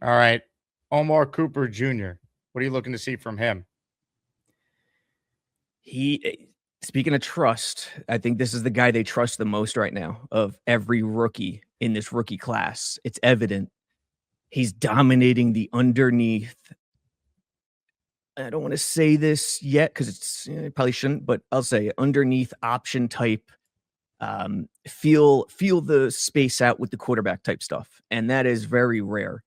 All right. Omar Cooper Jr. What are you looking to see from him? Speaking of trust, I think this is the guy they trust the most right now of every rookie in this rookie class. It's evident he's dominating the underneath. I don't want to say this yet because I probably shouldn't, but I'll say underneath option type. Feel the space out with the quarterback type stuff, and that is very rare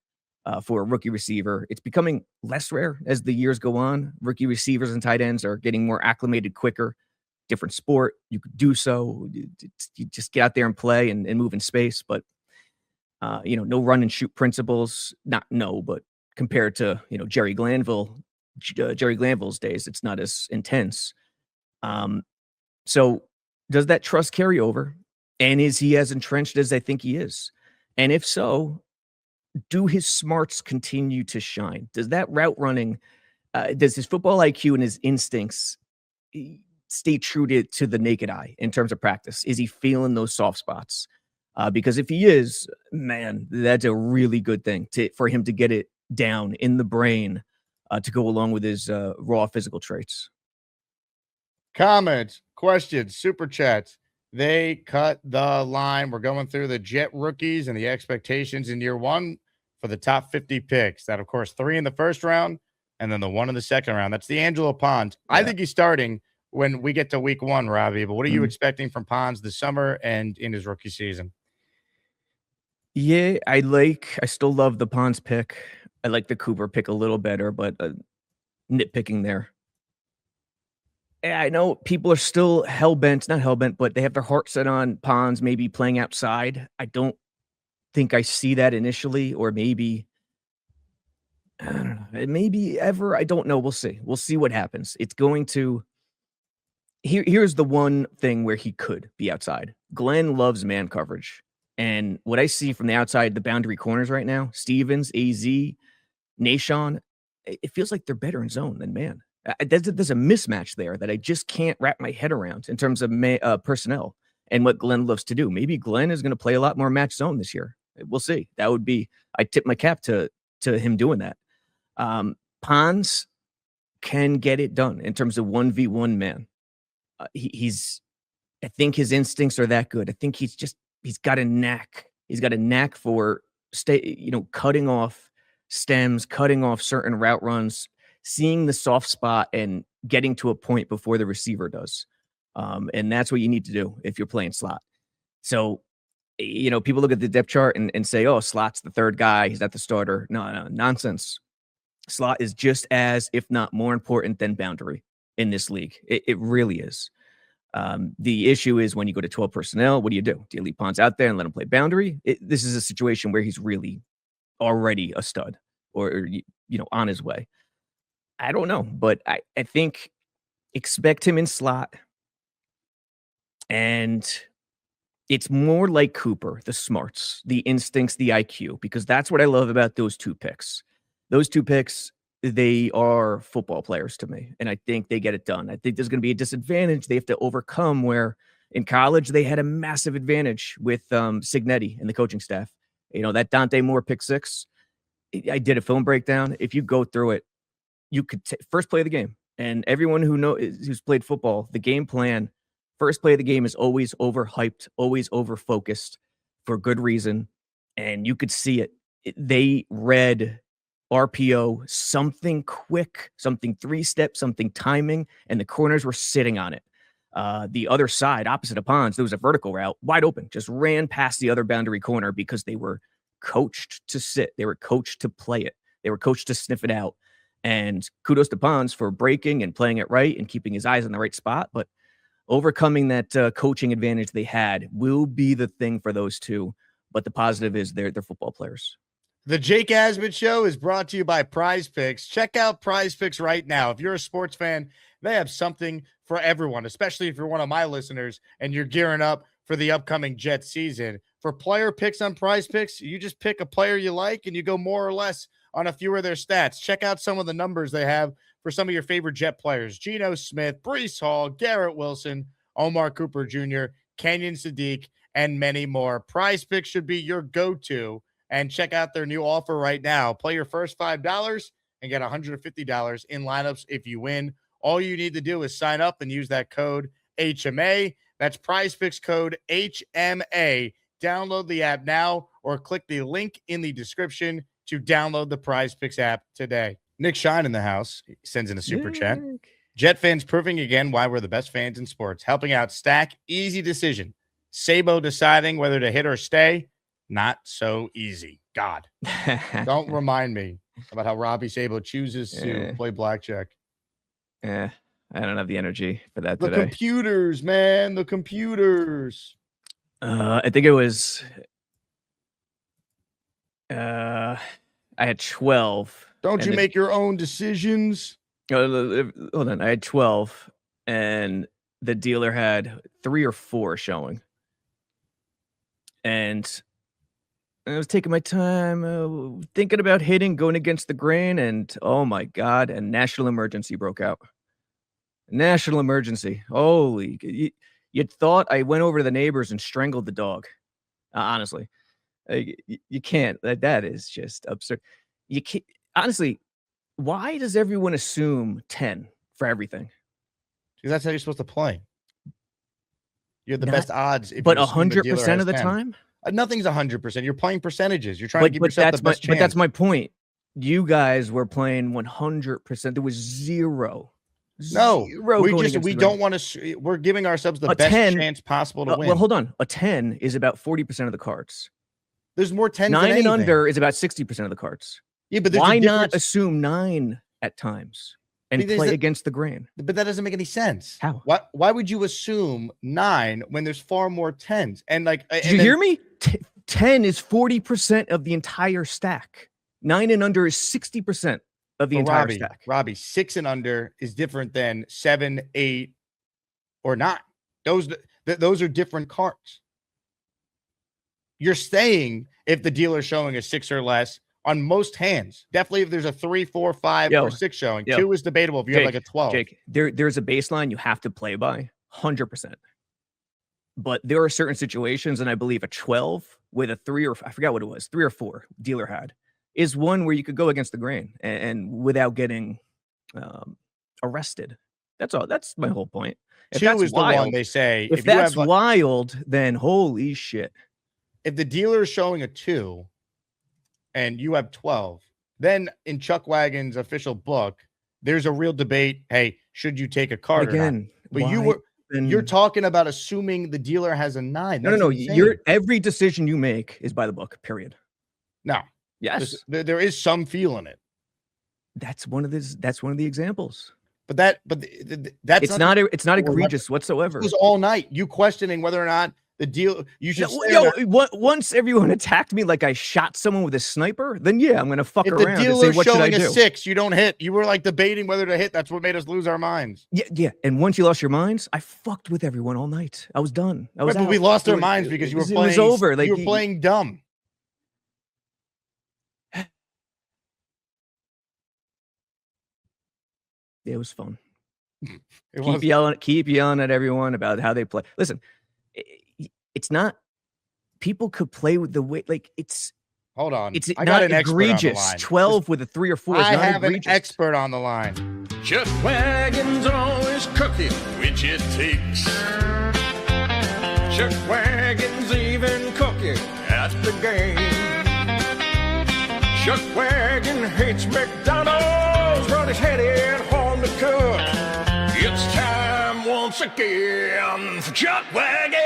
for a rookie receiver. It's becoming less rare as the years go on. Rookie receivers and tight ends are getting more acclimated quicker. Different sport, you could do so. You just get out there and play and move in space, but no run and shoot principles. Not no, but compared to Jerry Glanville's days, it's not as intense. So does that trust carry over? And is he as entrenched as I think he is? And if so, do his smarts continue to shine? Does that route running, does his football IQ and his instincts stay true to the naked eye in terms of practice? Is he feeling those soft spots? Because if he is, man, that's a really good thing for him to get it down in the brain to go along with his raw physical traits. Comments, questions, super chats. They cut the line. We're going through the Jet rookies and the expectations in year one for the top 50 picks. That, of course, 3 in the first round and then the 1 in the second round. That's the Angelo Pons. Yeah. I think he's starting when we get to week 1, Robby. But what are you expecting from Pons this summer and in his rookie season? Yeah, I still love the Pons pick. I like the Cooper pick a little better, but nitpicking there. I know people are still not hell-bent, but they have their heart set on Pons maybe playing outside. I don't think I see that initially, or maybe, I don't know, maybe ever. I don't know. We'll see. We'll see what happens. It's going to, here's the one thing where he could be outside. Glenn loves man coverage. And what I see from the outside, the boundary corners right now, Stevens, AZ, Nashon, it feels like they're better in zone than man. There's a mismatch there that I just can't wrap my head around in terms of personnel and what Glenn loves to do. Maybe Glenn is going to play a lot more match zone this year. We'll see. That would be, I tip my cap to him doing that. Pons can get it done in terms of 1v1 man. I think his instincts are that good. I think he's got a knack. He's got a knack for cutting off stems, cutting off certain route runs, seeing the soft spot and getting to a point before the receiver does. And that's what you need to do if you're playing slot. So, people look at the depth chart and say, oh, slot's the third guy. He's not the starter. No, nonsense. Slot is just as, if not more important than boundary in this league. It really is. The issue is when you go to 12 personnel, what do? Do you leave Pons out there and let him play boundary? This is a situation where he's really already a stud or on his way. I don't know, but I think expect him in slot. And it's more like Cooper, the smarts, the instincts, the IQ, because that's what I love about those two picks. Those two picks, they are football players to me, and I think they get it done. I think there's going to be a disadvantage they have to overcome where in college they had a massive advantage with Cignetti and the coaching staff. That Dante Moore pick 6, I did a film breakdown. If you go through it, you could first play of the game, and everyone who's played football, the game plan, first play of the game is always overhyped, always overfocused for good reason, and you could see it. They read RPO, something quick, something 3-step, something timing, and the corners were sitting on it. The other side, opposite of Pons, there was a vertical route, wide open, just ran past the other boundary corner because they were coached to sit. They were coached to play it. They were coached to sniff it out. And kudos to Pons for breaking and playing it right and keeping his eyes in the right spot. But overcoming that coaching advantage they had will be the thing for those two. But the positive is they're football players. The Jake Asman Show is brought to you by PrizePicks. Check out PrizePicks right now. If you're a sports fan, they have something for everyone, especially if you're one of my listeners and you're gearing up for the upcoming Jets season. For player picks on PrizePicks, you just pick a player you like and you go more or less on a few of their stats. Check out some of the numbers they have for some of your favorite Jet players. Geno Smith, Breece Hall, Garrett Wilson, Omar Cooper Jr., Kenyon Sadiq, and many more. PrizePicks should be your go-to and check out their new offer right now. Play your first $5 and get $150 in lineups if you win. All you need to do is sign up and use that code HMA. That's PrizePicks code HMA. Download the app now or click the link in the description to download the PrizePicks app today. Nick Shine in the house sends in a super chat. Jet fans proving again why we're the best fans in sports. Helping out Stack, easy decision. Sabo deciding whether to hit or stay, not so easy. God, don't remind me about how Robby Sabo chooses to play blackjack. I don't have the energy for that today. The computers, man, the computers. I think it was I had 12. Don't you make your own decisions? Hold on. I had 12 and the dealer had 3 or 4 showing. And I was taking my time, thinking about hitting, going against the grain, and oh my God, a national emergency broke out. National emergency. Holy, you'd thought I went over to the neighbors and strangled the dog. Honestly, you can't. That is just absurd. You can't. Honestly, why does everyone assume 10 for everything? Because that's how you're supposed to play. You have the best odds. But 100% of the time? Nothing's 100%. You're playing percentages. You're trying to give yourself the best chance. But that's my point. You guys were playing 100%. There was zero. No, we don't want to. We're giving ourselves the best chance possible to win. Well, hold on. A 10 is about 40% of the cards. There's more 10s 9 than and anything. under is about 60% of the cards. Yeah, but why not assume 9 at times and play against the grain? But that doesn't make any sense. How? Why would you assume 9 when there's far more 10s? And like, did you hear me? 10 is 40% of the entire stack. 9 and under is 60% of the entire stack. Robby, 6 and under is different than 7, 8, or 9. Those are different cards. You're staying if the dealer's showing a 6 or less on most hands. Definitely if there's a 3, 4, 5, or 6 showing. 2 is debatable if you have like a 12. Jake, there's a baseline you have to play by, 100%. But there are certain situations, and I believe a 12 with a 3 or I forgot what it was, 3 or 4 dealer had, is one where you could go against the grain and without getting arrested. That's all. That's my whole point. If 2 is wild, the one they say. If that's wild, then holy shit. If the dealer is showing a 2 and you have 12, then in Chuck Wagon's official book, there's a real debate. Hey, should you take a card again? But you're talking about assuming the dealer has a 9. That's no. insane. Every decision you make is by the book. Period. No. Yes. There is some feel in it. That's one of the examples. But that's it's not egregious whatsoever. It was all night. You questioning whether or not the deal you should once everyone attacked me like I shot someone with a sniper, then yeah, I'm gonna fuck around. If the dealer's showing a 6, you don't hit. You were like debating whether to hit. That's what made us lose our minds. Yeah. And once you lost your minds, I fucked with everyone all night. I was done. I was but we lost our minds because you were playing. It was over. Like you were playing dumb. It was fun. Keep yelling at everyone about how they play. Listen, it's not. People could play with the way. Like it's. Hold on. It's not egregious. 12 with a 3 or 4. I have an expert on the line. Chuck Wagon's always cooking, which it takes. Chuck Wagon's even cooking at the game. Chuck Wagon hates McDonald's, but he's headed home to cook. It's time once again for Chuck Wagon.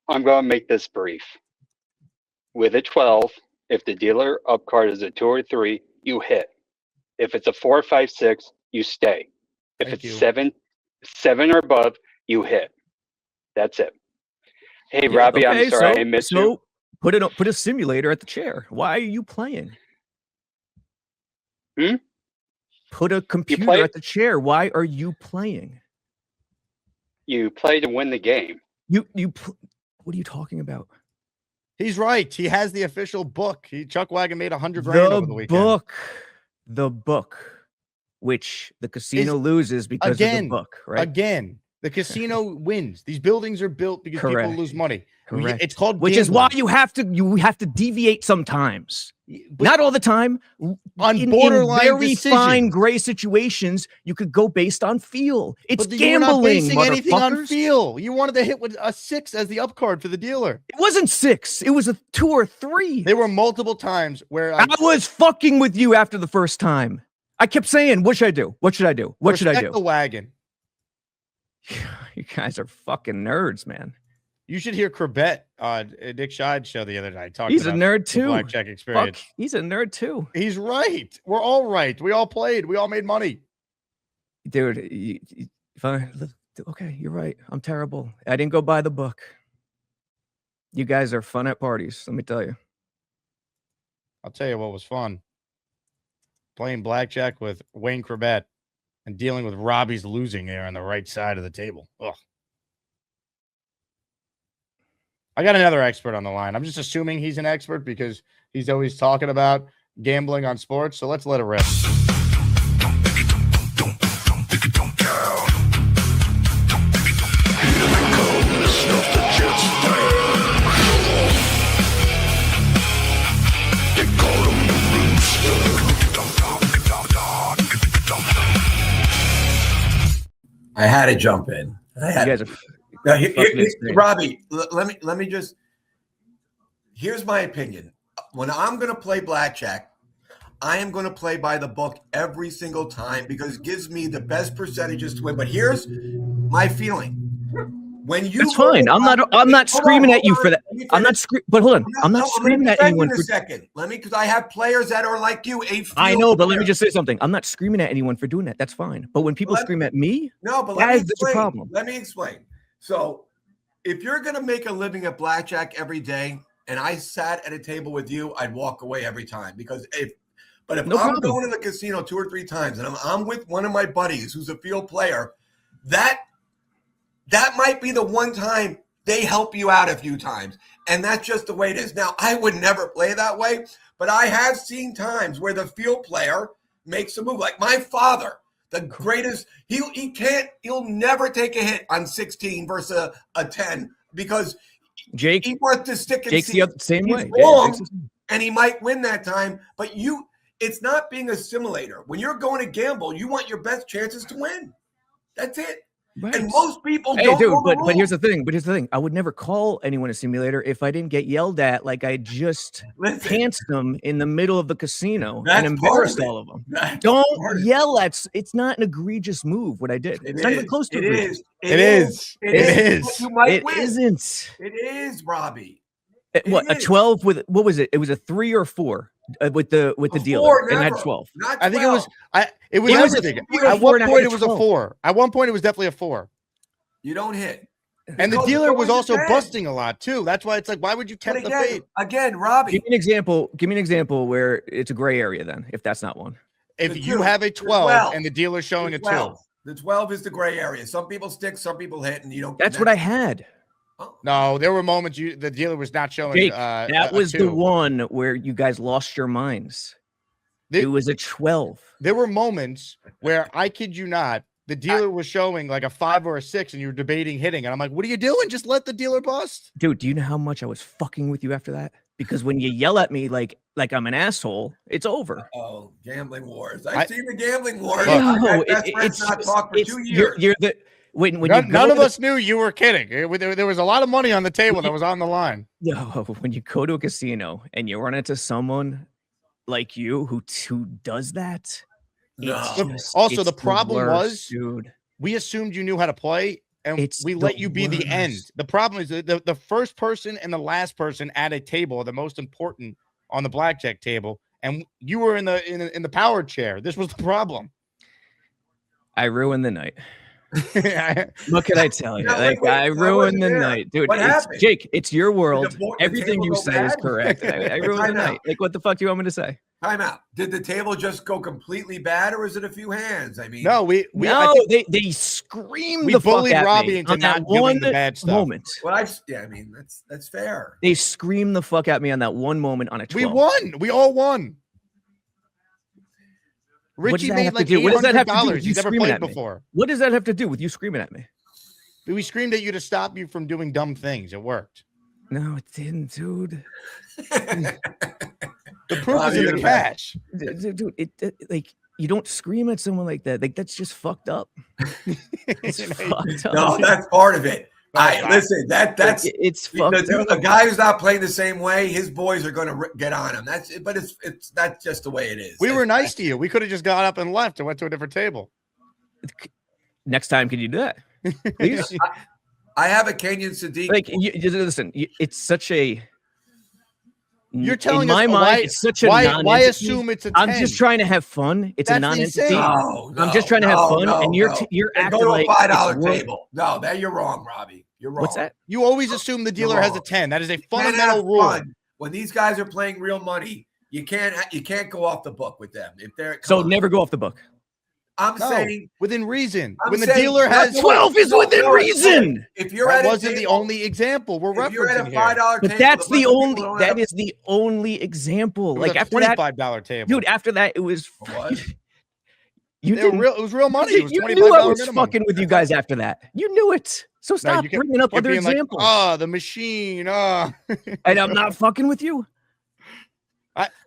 I'm going to make this brief. With a 12, if the dealer up card is a 2 or 3, you hit. If it's a 4, 5, 6, you stay. If it's 7 or above, you hit. That's it. Hey, Robby, okay, I'm sorry I missed you. Put a simulator at the chair. Why are you playing? Put a computer at the chair. Why are you playing? You play to win the game. What are you talking about? He's right. He has the official book. Chuck Wagon made $100 grand over the weekend. The book, which the casino loses because of the book, right? Again, The casino wins. These buildings are built because Correct. people lose money. Correct. It's called which gambling. is why you have to deviate sometimes. But Not all the time. on In borderline very decisions. fine gray situations, you could go based on feel. It's But you were not gambling, basing anything on motherfuckers. feel. You wanted to hit with a 6 as the up card for the dealer. It wasn't 6. It was a 2 or 3. There were multiple times where I was fucking with you after the first time. I kept saying, what should I do? What should I do? What should I respect do? the wagon. You guys are fucking nerds, man. You should hear Chrebet on Nick Scheid's show the other night. Talking He's a about nerd the too. blackjack experience. Fuck, he's a nerd too. He's right. We're all right. We all played. We all made money. Dude, okay, you're right. I'm terrible. I didn't go buy the book. You guys are fun at parties, let me tell you. I'll tell you what was fun. Playing blackjack with Wayne Chrebet and dealing with Robby's losing there on the right side of the table. Ugh. I got another expert on the line. I'm just assuming he's an expert because he's always talking about gambling on sports. So let's let it rip. I had to jump in. You guys are Now, fucking insane. Robbie, let me just. Here's my opinion. When I'm going to play blackjack, I am going to play by the book every single time because it gives me the best percentages to win. But here's my feeling: when you That's fine. I'm not screaming at you for that. I'm not screaming. But hold on, I'm not screaming at anyone for a second. Let me, because I have players that are like you. I know, but let me just say something. I'm not screaming at anyone for doing that. That's fine. But when people scream at me, that's a problem. Let me explain. So, if you're going to make a living at blackjack every day, and I sat at a table with you, I'd walk away every time because if I'm going to the casino 2 or 3 times and I'm with one of my buddies who's a field player, that might be the one time they help you out a few times. And that's just the way it is. Now, I would never play that way, but I have seen times where the field player makes a move. Like my father, the greatest, he'll never take a hit on 16 versus a 10 because Jake, he wants to stick and Jake's see. the same way. And he might win that time, but it's not being a simulator. When you're going to gamble, you want your best chances to win. That's it. Right. And most people Hey, don't. dude, know the but here's the rules. thing. I would never call anyone a simulator if I didn't get yelled at like I just pantsed them in the middle of the casino and embarrassed all of them. Don't yell at. It's not an egregious move. What I did. It's not even close to egregious. It is. You might It win. isn't. It is, Robbie. What, a 12 with what was it? It was a 3 or 4 with the dealer. Four, And had never. 12. Not 12. I think it was It was a everything. 3 or At 4 one and I point, had it was a 12. 4. At one point, it was definitely a 4. You don't hit. And the Because dealer it's was always also a 10. busting a lot too. That's why it's like, why would you But tempt the fate? again, Robbie. Give me an example where it's a gray area then, if that's not one. If The you two, have a the 12 and the dealer's showing a 2. 12. The 12 is the gray area. Some people stick, some people hit, and you don't. That's what I had. Oh. No, there were moments the dealer was not showing. Jake, a that was 2. the one where you guys lost your minds. It was a 12. There were moments where, I kid you not, the dealer was showing like a 5 or a 6 and you were debating hitting. And I'm like, what are you doing? Just let the dealer bust. Dude, do you know how much I was fucking with you after that? Because when you yell at me like I'm an asshole, it's over. Oh, gambling wars. I've seen the gambling wars. No, it's not talk for 2 years. You're the when None of us knew you were kidding. There was a lot of money on the table that was on the line. No, when you go to a casino and you run into someone like you who does that. Also, the problem was, dude, we assumed you knew how to play, and we let you be the end. The problem is the first person and the last person at a table are the most important on the blackjack table, and you were in the power chair. This was the problem. I ruined the night. What can I tell you? I ruined the night, dude. Jake, it's your world. Everything you say is correct. I ruined the night. Like, what the fuck do you want me to say? Time out. Did the table just go completely bad, or is it a few hands? I mean, no, they screamed. We bullied Robby into not doing the bad stuff. Moment. Well, I mean, that's fair. They screamed the fuck at me on that one moment on a 12. We won. We all won. Richie made like $800. What does that have to do with you He's never screaming played at me? before. What does that have to do with you screaming at me? We screamed at you to stop you from doing dumb things. It worked. No, it didn't, dude. The proof is in the cash. Dude, like, you don't scream at someone like that. Like, that's just fucked up. It's fucked up. No, that's part of it. Listen, that's it's fucked up. A guy who's not playing the same way, his boys are going to get on him. But it's not just the way it is. We were nice to you. We could have just got up and left and went to a different table. Next time, can you do that? Please. I have a Kenyan Sadiq. Like, listen, it's such a. You're telling in us my mind, it's such a why assume it's a 10? I'm just trying to have fun. It's a non-entity. No, I'm just trying to have fun, and you're acting like go to a $5 table. No, that you're wrong, Robbie. You're wrong. What's that? You always assume the dealer has a 10. That is a fundamental rule. When these guys are playing real money, you can't go off the book with them. If they're never go off the book. I'm saying within reason. I'm when the saying dealer has 12 is within reason. If you're that at wasn't the only example we're referencing you're at a here. $5 But table, that's the only. That is the only example. It was like a after that, $25 table, dude. After that, it was. You it was real money. It was you $25 knew I was minimum. fucking with you guys after that. You knew it. So stop bringing up other examples. Like, the machine. And I'm not fucking with you.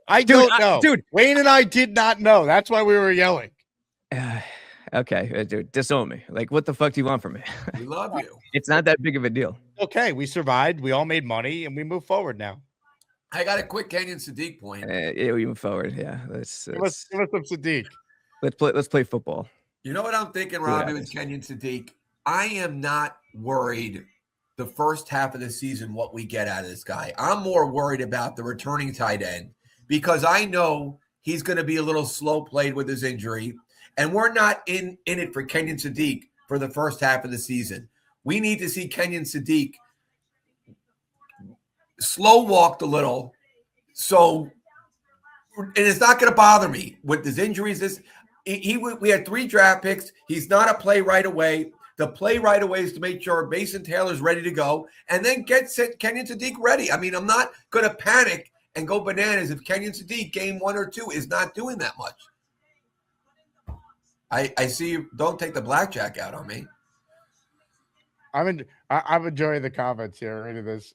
I don't know, dude. Wayne and I did not know. That's why we were yelling. Okay, dude, disown me. Like, what the fuck do you want from me? We love you. It's not that big of a deal. Okay, we survived. We all made money, and we move forward now. I got a quick Kenyan Sadiq point. Yeah, we move forward. Yeah, let's give us some Sadiq. Let's play football. You know what I'm thinking, Robbie, with Kenyan Sadiq? I am not worried the first half of the season what we get out of this guy. I'm more worried about the returning tight end because I know he's going to be a little slow played with his injury. And we're not in it for Kenyan Sadiq for the first half of the season. We need to see Kenyan Sadiq slow walked a little. So, and it's not going to bother me with his injuries. We had 3 draft picks. He's not a play right away. The play right away is to make sure Mason Taylor's ready to go and then get Kenyan Sadiq ready. I mean, I'm not going to panic and go bananas if Kenyan Sadiq game 1 or 2 is not doing that much. I see you. Don't take the blackjack out on me. I'm enjoying the comments here. Into this.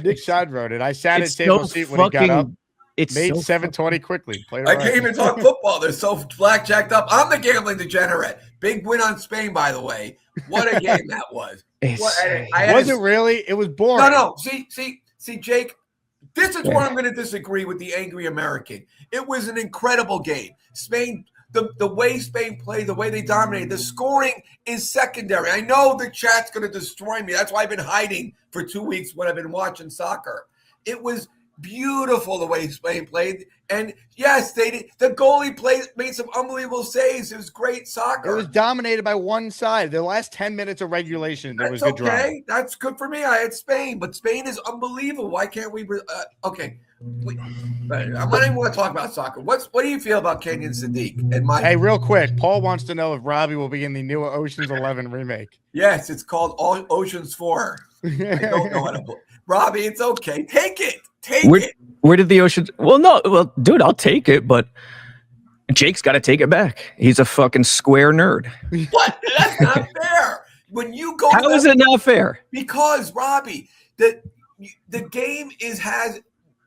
Nick Shad wrote it. I sat at table seat when he got up. It's made 720 quickly. I can't even talk football. They're so blackjacked up. I'm the gambling degenerate. Big win on Spain, by the way. What a game that was. Was it really? It was boring. No. See, Jake. This is where I'm going to disagree with the angry American. It was an incredible game. Spain. The way Spain played, the way they dominated, the scoring is secondary. I know the chat's going to destroy me. That's why I've been hiding for 2 weeks when I've been watching soccer. It was beautiful the way Spain played. And yes, they did. The goalie made some unbelievable saves. It was great soccer. It was dominated by one side. The last 10 minutes of regulation, there was good drama. Okay, that's good for me. I had Spain, but Spain is unbelievable. Why can't we? Okay. I don't even want to talk about soccer. What do you feel about Kenyan Sadiq? Hey, real quick, Paul wants to know if Robby will be in the new Ocean's 11 remake. Yes, it's called Ocean's 4. I don't know how to. Robbie, it's okay. Take it. Where did the Oceans? Well, no. Well, dude, I'll take it, but Jake's got to take it back. He's a fucking square nerd. What? That's not fair. When you go, how is it not fair? Because Robbie, the game has.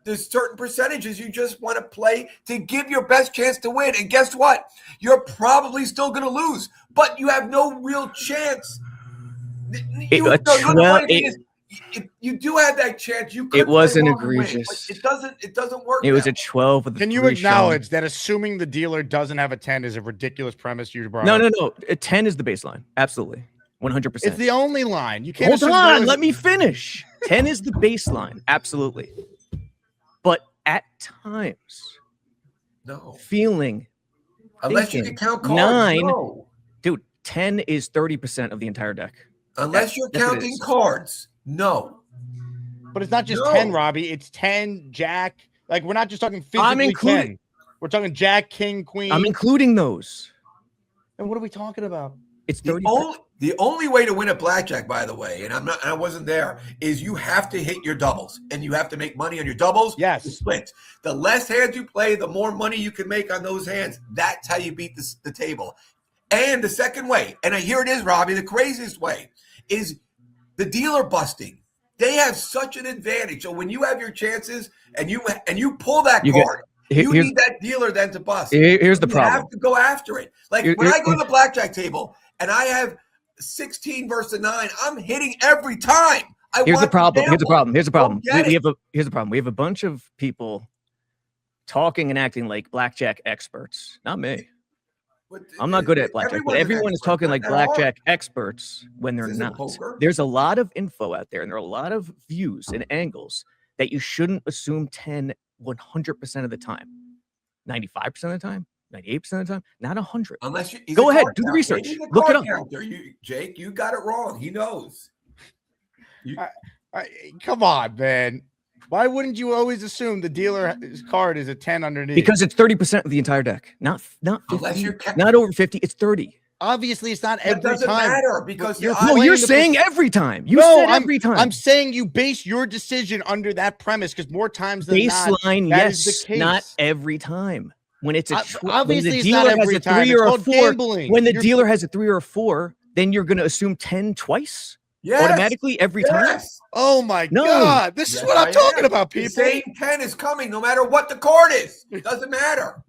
There's certain percentages you just want to play to give your best chance to win. And guess what? You're probably still going to lose, but you have no real chance. You do have that chance. It wasn't egregious. Win, it doesn't work. It was a 12 with the Can you acknowledge that assuming the dealer doesn't have a 10 is a ridiculous premise you brought up? No. A 10 is the baseline. Absolutely. 100%. It's the only line. You can't hold on. Let me finish. 10 is the baseline. Absolutely. But at times, feeling unless you can count cards, 9, dude, 10 is 30% of the entire deck. Unless you're counting cards, no. But it's not just 10, Robbie. It's 10, Jack. Like, we're not just talking physically 10. We're talking Jack, King, Queen. I'm including those. And what are we talking about? It's 30. The only way to win a blackjack, by the way, and I wasn't there, is you have to hit your doubles and you have to make money on your doubles. Yes. Splits. The less hands you play, the more money you can make on those hands. That's how you beat the table. And the second way, and here it is, Robby, the craziest way is the dealer busting. They have such an advantage. So when you have your chances and you pull that card, you need that dealer then to bust. Here's the problem. You have to go after it. Like when I go to the blackjack table and I have 16 versus 9, I'm hitting every time. Here's the problem. Here's the problem. We have a bunch of people talking and acting like blackjack experts. Not me. I'm not good at blackjack, but everyone is talking like blackjack experts when they're not. There's a lot of info out there, and there are a lot of views and angles that you shouldn't assume 10 100% of the time. 95% of the time, 98% of the time, not 100. Unless you go ahead, do the research. Look it up. Jake, you got it wrong. He knows. Come on, man. Why wouldn't you always assume the dealer's card is a 10 underneath? Because it's 30% of the entire deck. Not 50, not over 50. It's 30. Obviously, it's not every time. It doesn't matter because you're saying every time. You said every time. I'm saying you base your decision under that premise because more times than baseline, not, yes, is the case. Not every time. When it's obviously it's not every time. It's called gambling. When the dealer has a 3 or a 4, then you're going to assume 10 twice. Yes. Automatically every time. Oh my God. This is what I'm talking about, people. The same 10 is coming no matter what the card is. It doesn't matter.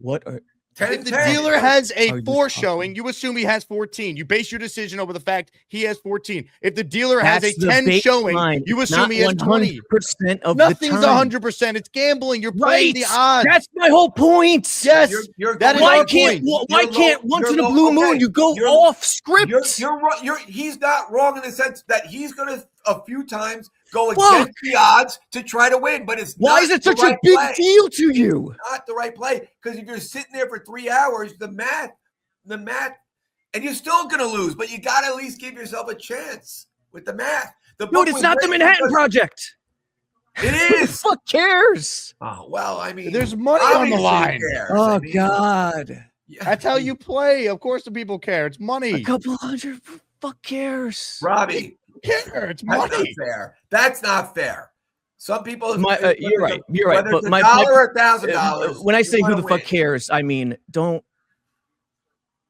If the dealer has a 4 showing, you assume he has 14. You base your decision over the fact he has 14. If the dealer has a 10 showing, you assume he has 20. Nothing's 100%. It's gambling. You're playing the odds. That's my whole point. Yes. That is our point. Why can't once in a blue moon you go off script? He's not wrong in the sense that he's going to a few times go against the odds to try to win, but it's why is it such a big deal to you? Not the right play, because if you're sitting there for 3 hours, the math, and you're still gonna lose, but you gotta at least give yourself a chance with the math. Dude, it's not the Manhattan Project. It is. Who the fuck cares? Oh well, I mean, there's money on the line. Oh God, that's how you play. Of course, the people care. It's money. A couple hundred. Fuck cares, Robby. It's money. That's not fair. Some people. You're right. But my $1 or $1,000. When I say who the fuck cares, I mean don't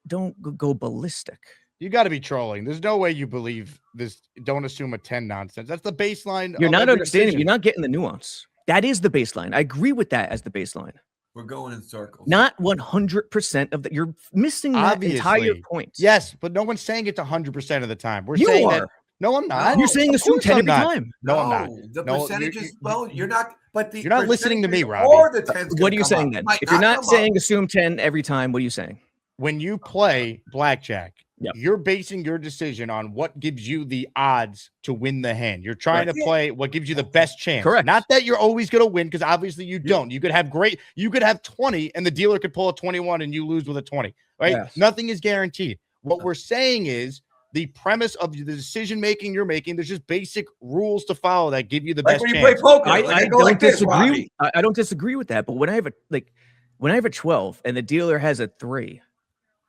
go ballistic. You got to be trolling. There's no way you believe this. Don't assume a 10 nonsense. That's the baseline. You're not understanding. You're not getting the nuance. That is the baseline. I agree with that as the baseline. We're going in circles. Not 100% of that. You're missing that entire point. Yes, but no one's saying it's 100% of the time. We're saying that. No, I'm not. You're saying assume 10 every time. No, I'm not. The percentages, you're not. But you're not listening to me, Robby. What are you saying then? If you're not saying assume 10 every time, what are you saying? When you play blackjack, you're basing your decision on what gives you the odds to win the hand. You're trying to play what gives you the best chance. Correct. Not that you're always going to win, because obviously you don't. You could have 20 and the dealer could pull a 21 and you lose with a 20, right? Yes. Nothing is guaranteed. What we're saying is the premise of the decision-making you're making, there's just basic rules to follow that give you the best chance. When you play poker, I don't disagree. I don't disagree with that. But when I have a 12 and the dealer has a 3,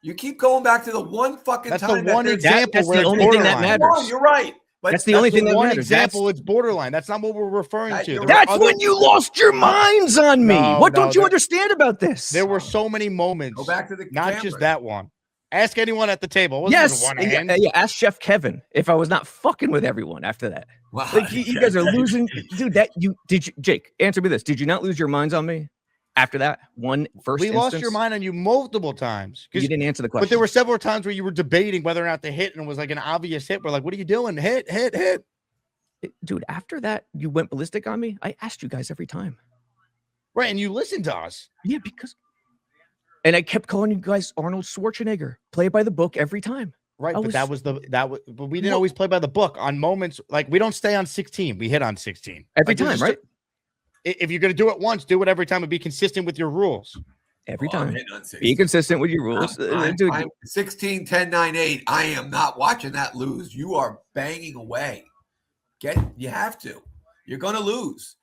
you keep going back to the one fucking that's time. The one example. That's the only thing that matters. You're right. But that's the only thing that matters. Example, it's borderline. That's not what we're referring to. That's when you lost your minds on me. What don't you understand about this? There were so many moments. Go back to the not camera. Just that one. Ask anyone at the table. Yes. Ask Chef Kevin if I was not fucking with everyone after that. Wow. Like, you guys are losing. Dude, Jake, answer me this. Did you not lose your minds on me after that first We lost your mind on you multiple times. You didn't answer the question. But there were several times where you were debating whether or not to hit, and it was like an obvious hit. We're like, what are you doing? Hit. Dude, after that, you went ballistic on me. I asked you guys every time. Right, and you listened to us. Yeah, because... And I kept calling you guys Arnold Schwarzenegger. Play by the book every time. Right, but we didn't always play by the book on moments. Like, we don't stay on 16. We hit on 16. Every time, right? If you're going to do it once, do it every time and be consistent with your rules. Every time. Be consistent with your rules. I'm 16, 10, 9, 8. I am not watching that lose. You are banging away. You have to. You're going to lose.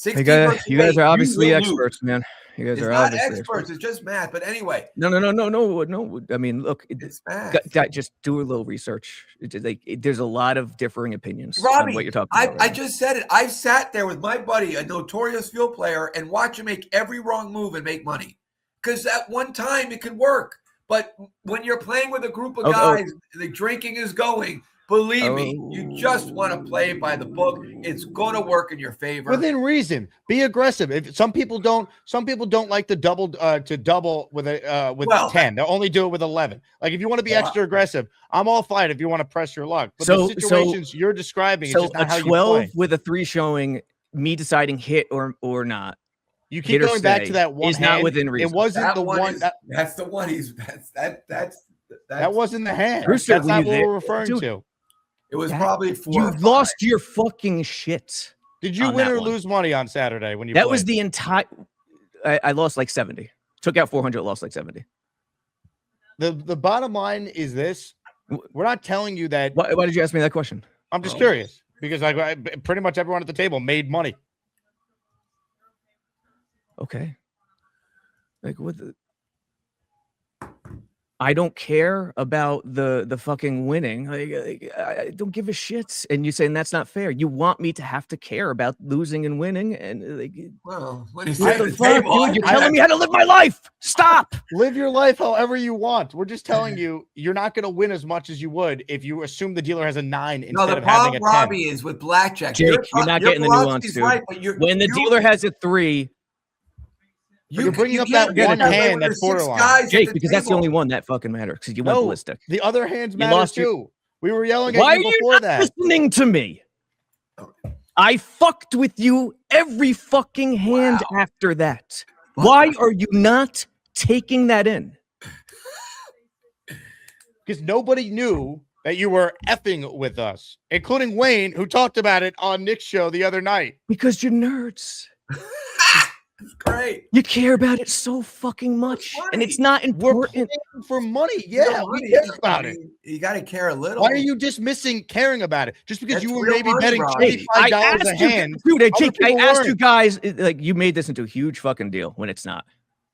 You guys are obviously experts, man. You guys are not experts. It's just math. But anyway. No. I mean, look, it's math. Just do a little research. There's a lot of differing opinions Robby, on what you're talking about. I just said it. I've sat there with my buddy, a notorious field player, and watch him make every wrong move and make money. Because at one time it could work. But when you're playing with a group of guys, the drinking is going. Believe me, you just want to play by the book. It's going to work in your favor. Within reason. Be aggressive. If some people don't like to double with 10. They'll only do it with 11. Like if you want to be extra aggressive, I'm all fine if you want to press your luck. But the situations you're describing is just not how you play. 12 with a 3 showing, me deciding hit or not. You keep going back to that one. Is not within reason. It wasn't the one. That's the one. That wasn't the hand. Brewster, that's not what we're referring to. It was probably 4. You lost your fucking shit. Did you win or lose money on Saturday when you That played? was the entire I lost like 70. Took out 400, lost like 70. The bottom line is this. We're not telling you that. Why did you ask me that question? I'm just curious because I pretty much everyone at the table made money. Okay. Like what the I don't care about the fucking winning. Like, I don't give a shit. And you saying that's not fair. You want me to have to care about losing and winning. And like, well, what the fuck, dude? You're telling me how to live my life. Stop. Live your life however you want. We're just telling you you're not going to win as much as you would if you assume the dealer has a 9 instead of having a 10. Robby is with blackjack. Jake, you're not getting the nuance, dude. Right, when the dealer has a 3. You're bringing up that one hand that's borderline. Jake, because that's the only one that fucking matters. Because you went ballistic. The other hands matter too. We were yelling at you before that. Listening to me. I fucked with you every fucking hand after that. Why are you not taking that in? Because nobody knew that you were effing with us, including Wayne, who talked about it on Nick's show the other night. Because you're nerds. It's great. You care about it so fucking much, and it's not important. We're for money. Yeah, we care about it. You got to care a little. Why are you dismissing caring about it? Just because you were maybe money, betting $25 a hand. Dude, Jake, I asked you guys, like, you made this into a huge fucking deal when it's not.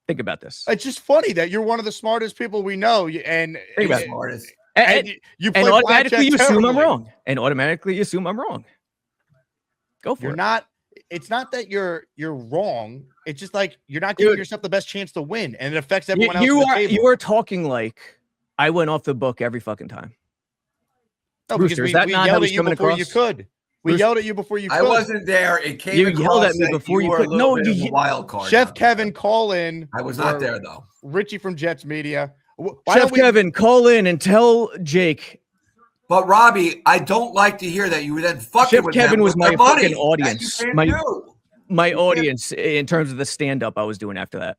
Think about this. It's just funny that you're one of the smartest people we know, and think about smartest. And you play automatically you assume I'm wrong. And automatically you assume I'm wrong. Go for it. It's not that you're wrong. It's just like you're not giving yourself the best chance to win, and it affects everyone else. You are talking like I went off the book every fucking time. No, Brewster, we yelled at you before you could. We yelled at you before you could. I wasn't there. It came. You yelled at me before you could. No, you wild card. Chef Kevin, call in. I was not there though. Richie from Jets Media. Chef Kevin, call in and tell Jake. But Robby, I don't like to hear that you were then fucking with Kevin them was my fucking audience. My do. Audience in terms of the stand-up I was doing after that.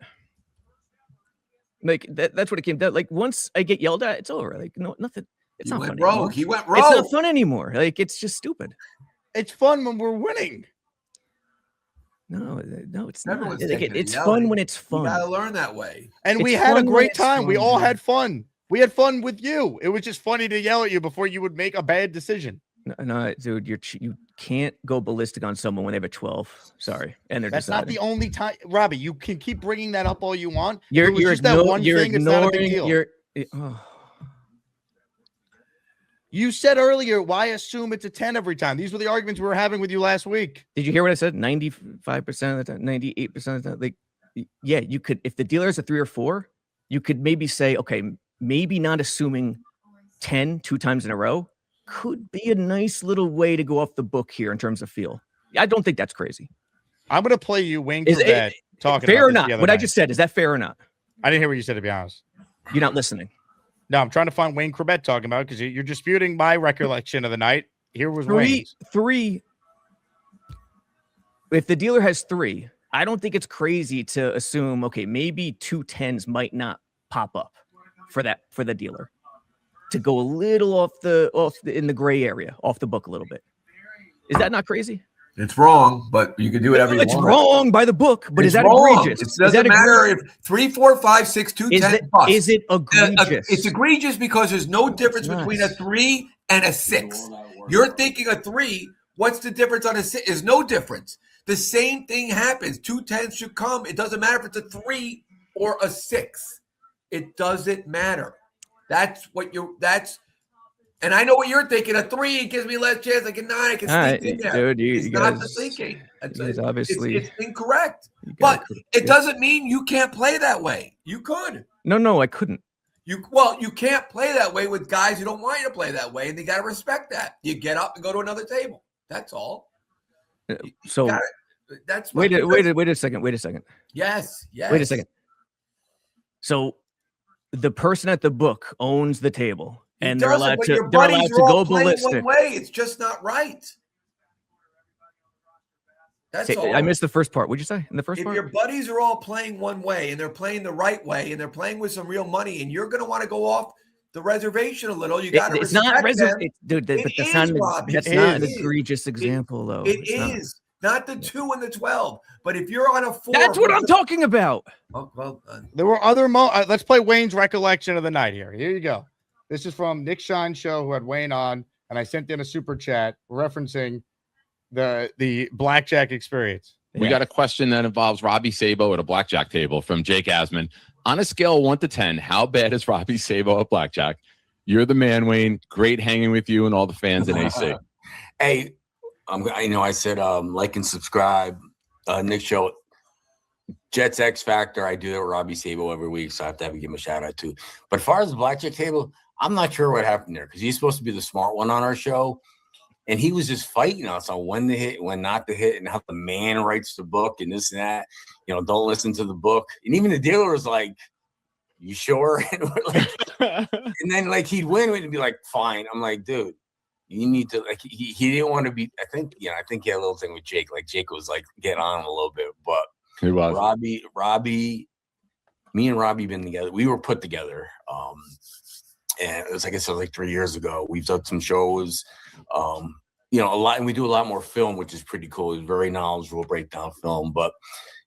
Like that's what it came down. Like once I get yelled at, it's over. Like no, nothing. It's not fun anymore. He went rogue. It's not fun anymore. Like it's just stupid. It's fun when we're winning. No, it's not. Like, it's fun when it's fun. You gotta learn that way. And we had a great time. We all had fun. We had fun with you. It was just funny to yell at you before you would make a bad decision. No, dude, you can't go ballistic on someone when they have a 12. Sorry, and they're that's not the only time, Robby. You can keep bringing that up all you want. You're ignoring. You said earlier, why assume it's a 10 every time? These were the arguments we were having with you last week. Did you hear what I said? 95% of the time, 98% of the time. Like, yeah, you could, if the dealer has a 3 or 4, you could maybe say, okay, maybe not assuming 10 2 times in a row could be a nice little way to go off the book here in terms of feel. I don't think that's crazy. I'm going to play you Wayne Chrebet talking fair about or not? What I just said, is that fair or not? I didn't hear what you said, to be honest. You're not listening. No, I'm trying to find Wayne Chrebet talking about it because you're disputing my recollection of the night. Here was Wayne's. 3. If the dealer has 3, I don't think it's crazy to assume, okay, maybe 2 10s might not pop up for the dealer to go a little off in the gray area, off the book a little bit. Is that not crazy? It's wrong, but you can do whatever you want. It's wrong by the book, but is that wrong. egregious? It doesn't matter if 3, 4, 5, 6, 2, 10 bucks. Is it egregious? It's egregious because there's no difference between a 3 and a 6. You're thinking a 3. What's the difference on a 6? There's no difference. The same thing happens. 2 10s should come. It doesn't matter if it's a 3 or a 6. It doesn't matter. And I know what you're thinking. A 3 gives me less chance. Like a 9, I can sneak in there. Dude, it's not the thinking. Obviously, it's incorrect. But it doesn't mean you can't play that way. You could. No, I couldn't. You can't play that way with guys who don't want you to play that way, and they got to respect that. You get up and go to another table. That's all. So that's wait a second. Yes. Wait a second. So the person at the book owns the table, and they're allowed to go ballistic. One way. It's just not right. That's all. I missed the first part. What'd you say in the first part? If your buddies are all playing one way and they're playing the right way and they're playing with some real money, and you're going to want to go off the reservation a little, you got to respect them. Dude, but that's not an egregious example, though. It is not the 2 and the 12. But if you're on a 4, that's what I'm talking about. Oh, well, there were other let's play Wayne's recollection of the night here. Here you go. This is from Nick Shine's show, who had Wayne on, and I sent in a super chat referencing the blackjack experience. We got a question that involves Robby Sabo at a blackjack table from Jake Asman. On a scale of 1 to 10, how bad is Robby Sabo at blackjack? You're the man, Wayne. Great hanging with you and all the fans in AC. Hey, I said like and subscribe. Nick show, Jets X Factor. I do that with Robby Sabo every week, so I have to give him a shout out too. But as far as the blackjack table, I'm not sure what happened there because he's supposed to be the smart one on our show. And he was just fighting us on when to hit, when not to hit, and how the man writes the book and this and that. Don't listen to the book. And even the dealer was like, "You sure?" And then he'd win and be like, "Fine." I'm like, "Dude, you need to He didn't want to be. I think he had a little thing with Jake. Like Jake was getting on him a little bit, but who was Robby? Me and Robby been together. We were put together. And it was 3 years ago. We've done some shows. A lot, and we do a lot more film, which is pretty cool. He's very knowledgeable, breakdown film. But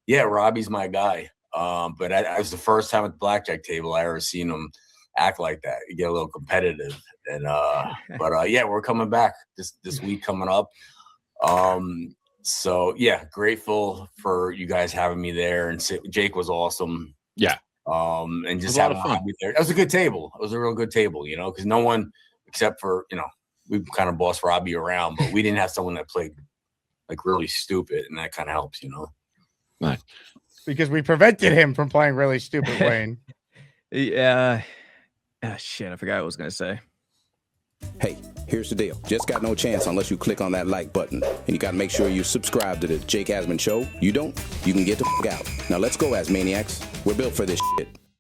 yeah, Robby's my guy. But I was the first time at the blackjack table I ever seen him act like that. You get a little competitive, and yeah, we're coming back this week coming up. So yeah, grateful for you guys having me there, and Jake was awesome. Yeah. And just having Robby there. That was a good table. It was a real good table, because no one except for we kind of bossed Robby around, but we didn't have someone that played really stupid, and that kind of helps, Nice. Because we prevented him from playing really stupid, Wayne. Yeah. Shit, I forgot what I was gonna say. Hey, here's the deal. Just got no chance unless you click on that like button. And you got to make sure you subscribe to the Jake Asman Show. You don't, you can get the fuck out. Now let's go, Asmaniacs. We're built for this shit.